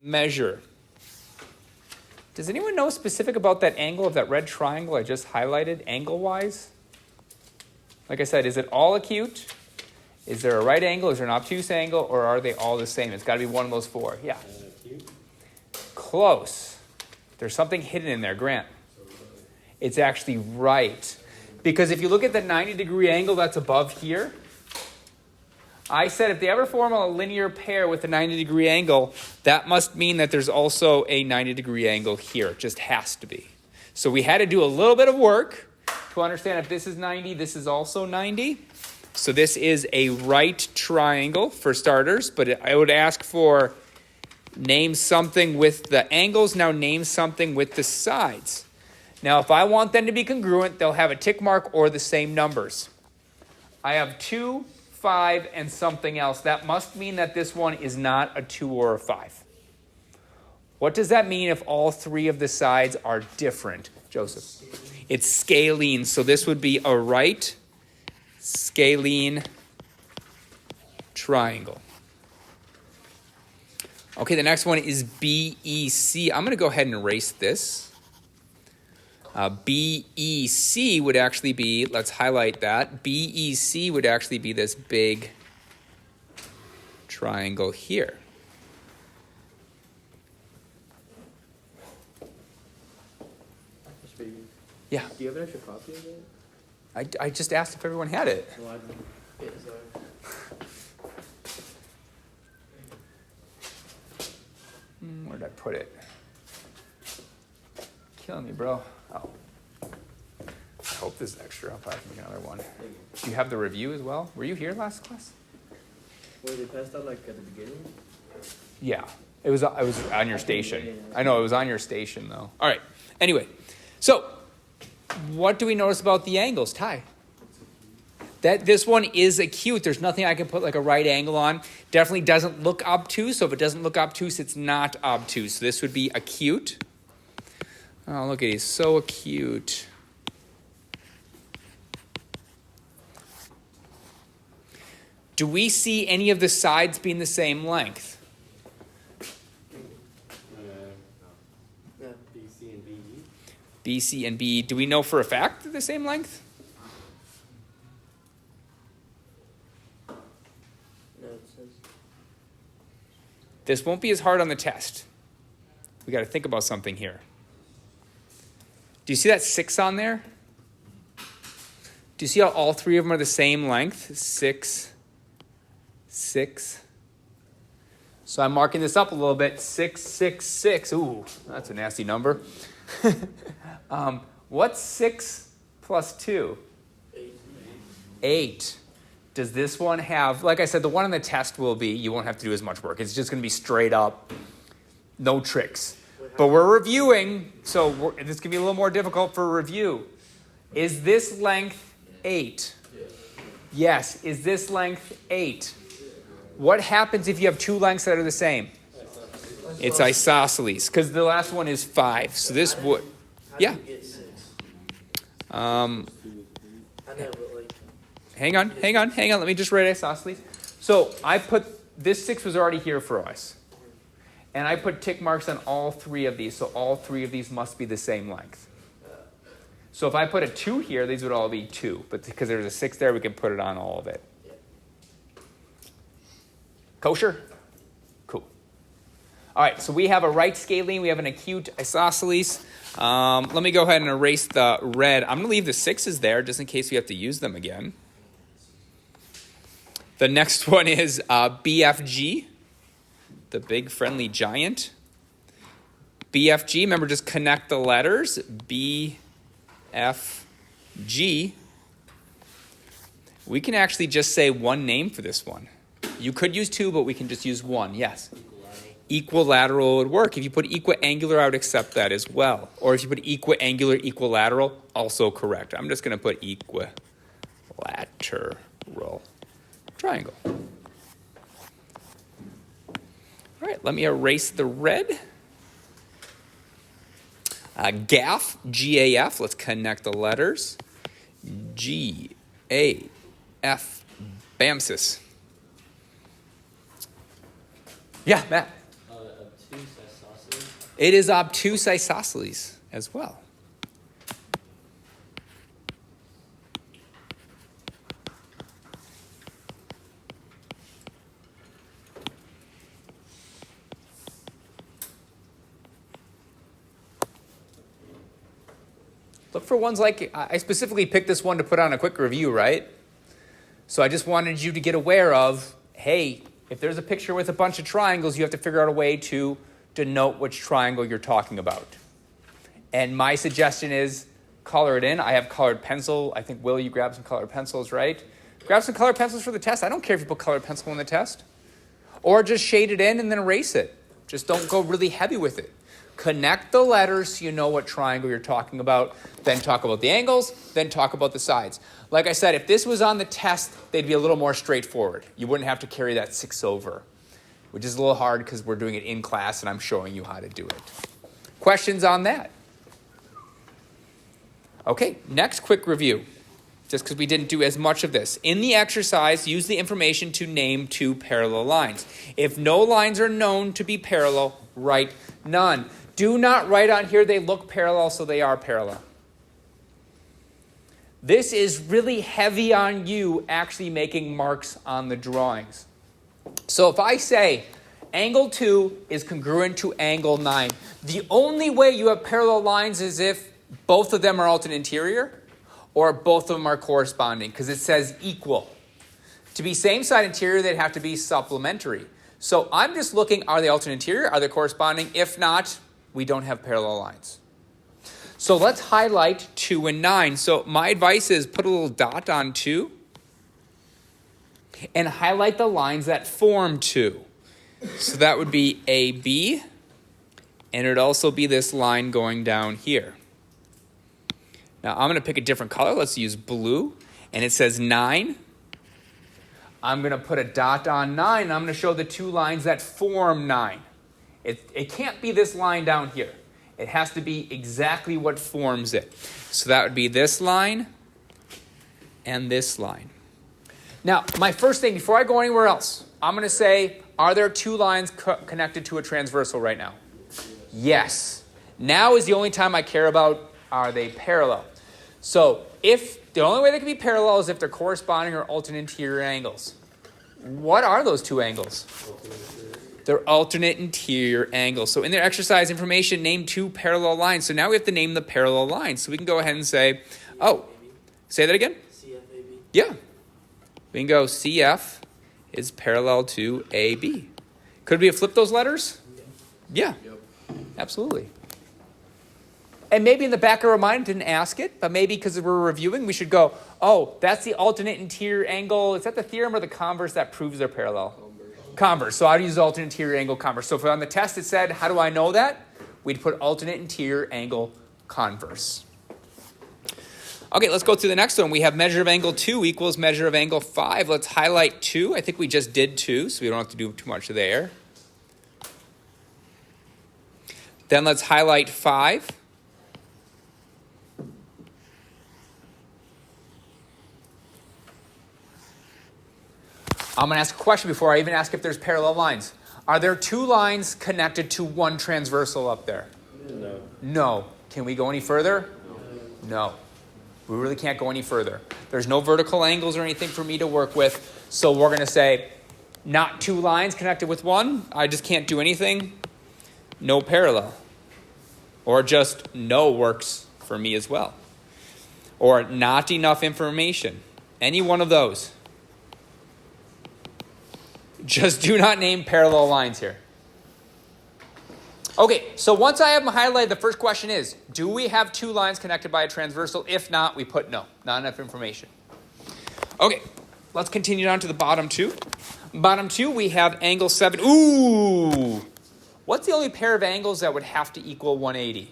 measure. Does anyone know specific about that angle of that red triangle I just highlighted, angle-wise? Like I said, is it all acute? Is there a right angle? Is there an obtuse angle? Or are they all the same? It's got to be one of those four. Yeah. Acute? Close. There's something hidden in there, Grant. It's actually right. Because if you look at the 90-degree angle that's above here, I said if they ever form a linear pair with a 90-degree angle, that must mean that there's also a 90-degree angle here. It just has to be. So we had to do a little bit of work to understand if this is 90, this is also 90. So this is a right triangle for starters, but I would ask for name something with the angles, now name something with the sides. Now, if I want them to be congruent, they'll have a tick mark or the same numbers. I have 2, 5, and something else. That must mean that this one is not a 2 or a 5. What does that mean if all 3 of the sides are different, Joseph? It's scalene, so this would be a right scalene triangle. Okay, the next one is BEC. I'm going to go ahead and erase this. BEC would actually be, let's highlight that. BEC would actually be this big triangle here. Yeah. Do you have an extra copy of it? I just asked if everyone had it. No, I don't. Yeah, sorry. Where did I put it? Killing me, bro. Oh. I hope this is extra. I'll probably make another one. Do you have the review as well? Were you here last class? Wait, they passed out like at the beginning? Yeah. It was on your station. I know, it was on your station though. All right. Anyway, so what do we notice about the angles, Ty? That this one is acute. There's nothing I can put like a right angle on. Definitely doesn't look obtuse. So if it doesn't look obtuse, it's not obtuse. So this would be acute. Oh, look at it. He's so acute. Do we see any of the sides being the same length? No. BC and BE. BC and BE. Do we know for a fact they're the same length? No, it says. This won't be as hard on the test. We got to think about something here. Do you see that 6 on there? Do you see how all 3 of them are the same length? 6, 6. So I'm marking this up a little bit. 6, 6, 6. Ooh, that's a nasty number. What's 6 plus 2? 8. Does this one have, like I said, the one on the test will be, you won't have to do as much work. It's just going to be straight up, no tricks. But we're reviewing, so this can be a little more difficult for review. Is this length 8? Yes. Is this length 8? What happens if you have 2 lengths that are the same? It's isosceles, because the last one is 5. So this would, yeah. Hang on. Let me just write isosceles. So I put, this 6 was already here for us. And I put tick marks on all 3 of these, so all 3 of these must be the same length. So if I put a 2 here, these would all be 2. But because there's a 6 there, we can put it on all of it. Kosher? Cool. All right, so we have a right scalene. We have an acute isosceles. Let me go ahead and erase the red. I'm going to leave the 6s there just in case we have to use them again. The next one is BFG. The big friendly giant. BFG, remember just connect the letters. BFG. We can actually just say one name for this one. You could use 2, but we can just use 1. Yes. Equilateral would work. If you put equiangular, I would accept that as well. Or if you put equiangular, equilateral, also correct. I'm just going to put equilateral triangle. All right, let me erase the red. GAF, G-A-F, let's connect the letters. G-A-F, BAMSIS. Yeah, Matt. Obtuse It is obtuse isosceles as well. Look for ones like, I specifically picked this one to put on a quick review, right? So I just wanted you to get aware of, hey, if there's a picture with a bunch of triangles, you have to figure out a way to denote which triangle you're talking about. And my suggestion is color it in. I have colored pencil. I think, Will, you grab some colored pencils, right? Grab some colored pencils for the test. I don't care if you put colored pencil in the test. Or just shade it in and then erase it. Just don't go really heavy with it. Connect the letters so you know what triangle you're talking about. Then talk about the angles. Then talk about the sides. Like I said, if this was on the test, they'd be a little more straightforward. You wouldn't have to carry that 6 over, which is a little hard because we're doing it in class and I'm showing you how to do it. Questions on that? Okay, next quick review, just because we didn't do as much of this. In the exercise, use the information to name 2 parallel lines. If no lines are known to be parallel, write none. Do not write on here they look parallel, so they are parallel. This is really heavy on you actually making marks on the drawings. So if I say angle 2 is congruent to angle 9, the only way you have parallel lines is if both of them are alternate interior or both of them are corresponding, because it says equal. To be same side interior, they'd have to be supplementary. So I'm just looking, are they alternate interior? Are they corresponding? If not, we don't have parallel lines. So let's highlight 2 and 9. So my advice is put a little dot on 2 and highlight the lines that form 2. So that would be AB, and it would also be this line going down here. Now I'm going to pick a different color. Let's use blue, and it says 9. I'm going to put a dot on 9, and I'm going to show the 2 lines that form 9. It can't be this line down here. It has to be exactly what forms it. So that would be this line and this line. Now, my first thing, before I go anywhere else, I'm going to say, are there 2 lines connected to a transversal right now? Yes. Now is the only time I care about, are they parallel? So if the only way they can be parallel is if they're corresponding or alternate interior angles. What are those 2 angles? They're alternate interior angles. So in their exercise information, name 2 parallel lines. So now we have to name the parallel lines. So we can go ahead and say, oh, say that again? CFAB. Yeah. We can go CF is parallel to AB. Could we have flipped those letters? Yeah. Yep. Absolutely. And maybe in the back of our mind, didn't ask it, but maybe because we're reviewing, we should go, oh, that's the alternate interior angle. Is that the theorem or the converse that proves they're parallel? Converse. So I'd use alternate interior angle converse. So if on the test it said, how do I know that? We'd put alternate interior angle converse. Okay, let's go to the next one. We have measure of angle 2 equals measure of angle 5. Let's highlight 2. I think we just did 2, so we don't have to do too much there. Then let's highlight 5. I'm going to ask a question before I even ask if there's parallel lines. Are there 2 lines connected to 1 transversal up there? No. No. Can we go any further? No. We really can't go any further. There's no vertical angles or anything for me to work with. So we're going to say not 2 lines connected with 1. I just can't do anything. No parallel. Or just no works for me as well. Or not enough information. Any one of those. Just do not name parallel lines here. Okay, so once I have them highlighted, the first question is, do we have 2 lines connected by a transversal? If not, we put no. Not enough information. Okay, let's continue on to the bottom 2. Bottom 2, we have angle 7. Ooh! What's the only pair of angles that would have to equal 180?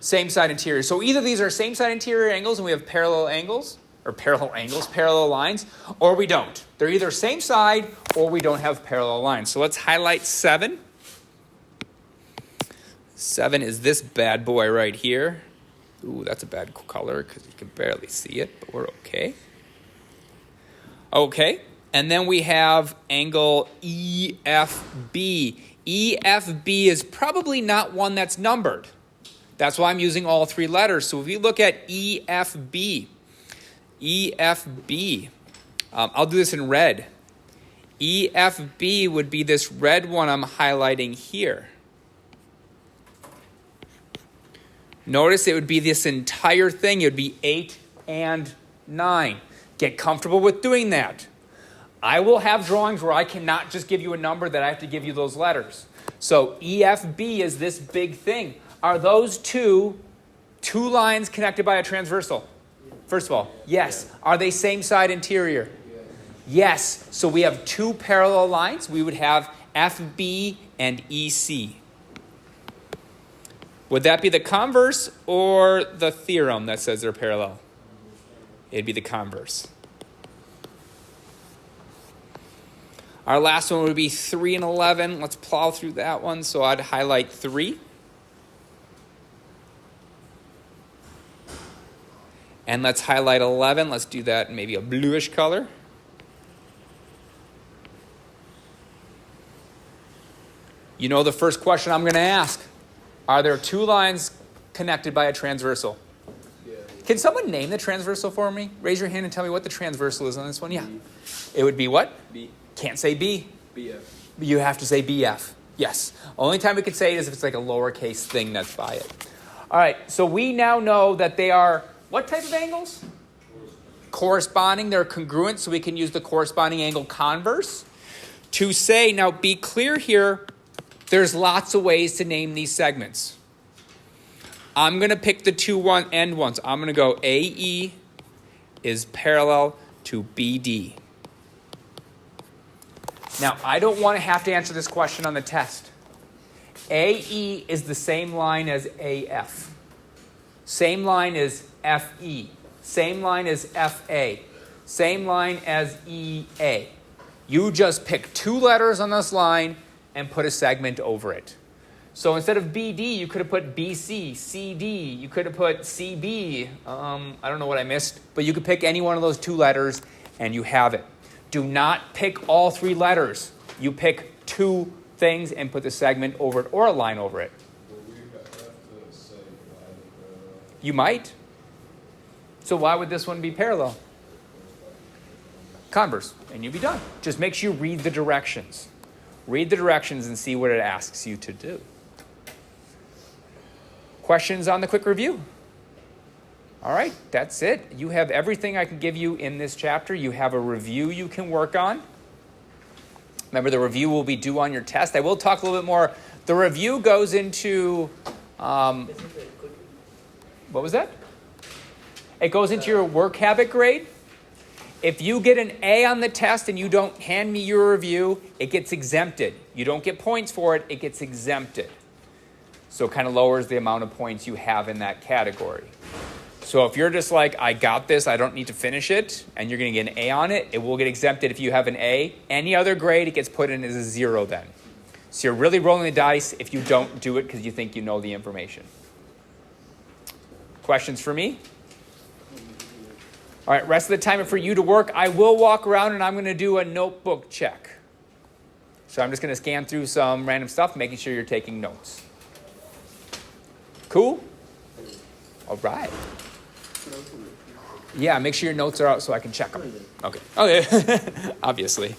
Same side interior. So either these are same side interior angles and we have parallel angles, or parallel lines, or we don't. They're either same side or we don't have parallel lines. So let's highlight 7. 7 is this bad boy right here. Ooh, that's a bad color because you can barely see it, but we're okay. Okay, and then we have angle EFB. EFB is probably not one that's numbered. That's why I'm using all three letters. So if we look at EFB, I'll do this in red. EFB would be this red one I'm highlighting here. Notice it would be this entire thing. It would be 8 and 9. Get comfortable with doing that. I will have drawings where I cannot just give you a number, that I have to give you those letters. So EFB is this big thing. Are those two lines connected by a transversal? First of all, yes. Are they same side interior? Yes. So we have two parallel lines. We would have FB and EC. Would that be the converse or the theorem that says they're parallel? It'd be the converse. Our last one would be 3 and 11. Let's plow through that one. So I'd highlight 3. And let's highlight 11. Let's do that in maybe a bluish color. You know the first question I'm going to ask. Are there two lines connected by a transversal? Yeah. Can someone name the transversal for me? Raise your hand and tell me what the transversal is on this one. Yeah. B. It would be what? B. Can't say B. BF. You have to say BF. Yes. Only time we could say it is if it's like a lowercase thing that's by it. All right. So we now know that they are what type of angles? Corresponding. They're congruent, so we can use the corresponding angle converse to say, now be clear here, there's lots of ways to name these segments. I'm going to pick the two end ones. I'm going to go AE is parallel to BD. Now, I don't want to have to answer this question on the test. AE is the same line as AF. Same line as FE. Same line as FA. Same line as EA. You just pick two letters on this line and put a segment over it. So instead of BD, you could have put BC, CD. You could have put CB. I don't know what I missed, but you could pick any one of those two letters and you have it. Do not pick all three letters. You pick two things and put the segment over it or a line over it. You might. So why would this one be parallel? Converse, and you'd be done. Just make sure you read the directions. Read the directions and see what it asks you to do. Questions on the quick review? All right, that's it. You have everything I can give you in this chapter. You have a review you can work on. Remember, the review will be due on your test. I will talk a little bit more. The review goes into... what was that? It goes into your work habit grade. If you get an A on the test and you don't hand me your review, it gets exempted. You don't get points for it, it gets exempted. So it kind of lowers the amount of points you have in that category. So if you're just like, I got this, I don't need to finish it, and you're going to get an A on it, it will get exempted if you have an A. Any other grade, it gets put in as a 0 then. So you're really rolling the dice if you don't do it because you think you know the information. Questions for me? All right, rest of the time for you to work. I will walk around and I'm going to do a notebook check. So I'm just going to scan through some random stuff, making sure you're taking notes. Cool? All right. Yeah, make sure your notes are out so I can check them. Okay. Okay. Obviously.